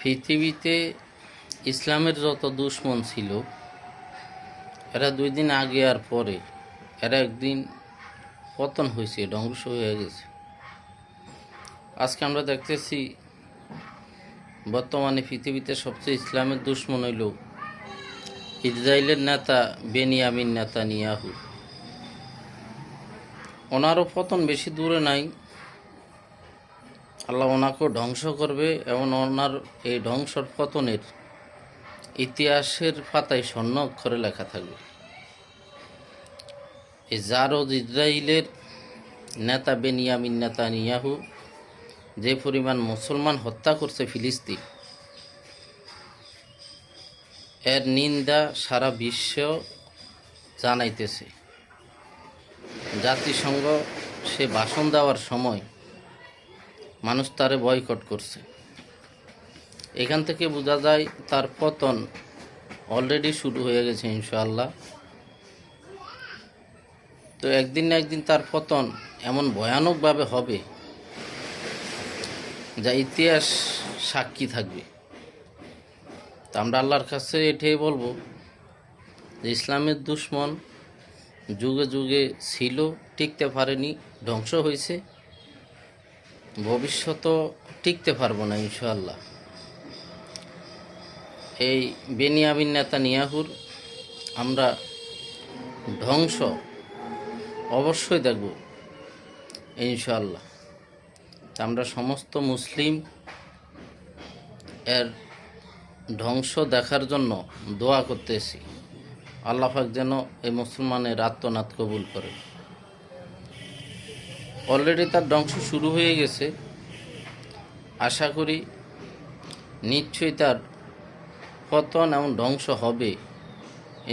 পৃথিবীতে ইসলামের যত দুশ্মন ছিল, এরা 2 দিন আগে আর পরে এরা একদিন পতন হয়েছে, ধ্বংস হয়ে গেছে। আজকে আমরা দেখতেছি বর্তমানে পৃথিবীতে সবচেয়ে ইসলামের দুশ্মন হইল ইসরায়েলের নেতা বেনিয়ামিন নেতানিয়াহু। ওনারও পতন বেশি দূরে নাই। আল্লাহ ওনাকেও ধ্বংস করবে এবং ওনার এই ধ্বংসর পতনের ইতিহাসের পাতায় স্বর্ণ অক্ষরে লেখা থাকবে। এই জারজ ইসরায়েলের নেতা বেনিয়ামিন নেতানিয়াহু যে পরিমাণ মুসলমান হত্যা করছে ফিলিস্তিন, এর নিন্দা সারা বিশ্ব জানাইতেছে। জাতিসংঘ সে ভাষণ দেওয়ার সময় মানুষ তারে বয়কট করছে। এখান থেকে বোঝা যায় তার পতন অলরেডি শুরু হয়ে গেছে ইনশাআল্লাহ। তো একদিন না একদিন তার পতন এমন ভয়ানকভাবে হবে যা ইতিহাস সাক্ষী থাকবে। তো আমরা আল্লাহর কাছে এটাই বলবো যে ইসলামের দুশ্মন যুগে যুগে ছিল, টিকতে পারেনি, ধ্বংস হয়েছে, ভবিষ্যতেও টিকতে পারবো না ইনশাআল্লাহ। এই বেনিয়ামিন নেতানিয়াহুর আমরা ধ্বংস অবশ্যই দেখব ইনশাআল্লাহ। আমরা সমস্ত মুসলিম এর ধ্বংস দেখার জন্য দোয়া করতেছি। আল্লাহ পাক যেন এই মুসলমানের আত্মনাদ কবুল করে। অলরেডি তার ধ্বংস শুরু হয়ে গেছে। আশা করি নিশ্চয়ই তার পতন এবং ধ্বংস হবে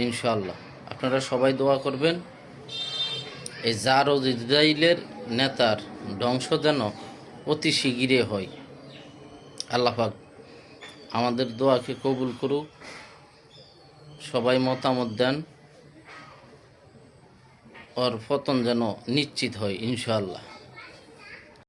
ইনশাআল্লাহ। আপনারা সবাই দোয়া করবেন এই জারজ ইসরায়েলের নেতার ধ্বংস যেন অতি শিগগিরই হয়। আল্লাহ পাক আমাদের দোয়াকে কবুল করুক। সবাই মতামত দেন, ওর পতন যেন নিশ্চিত হয় ইনশাআল্লাহ।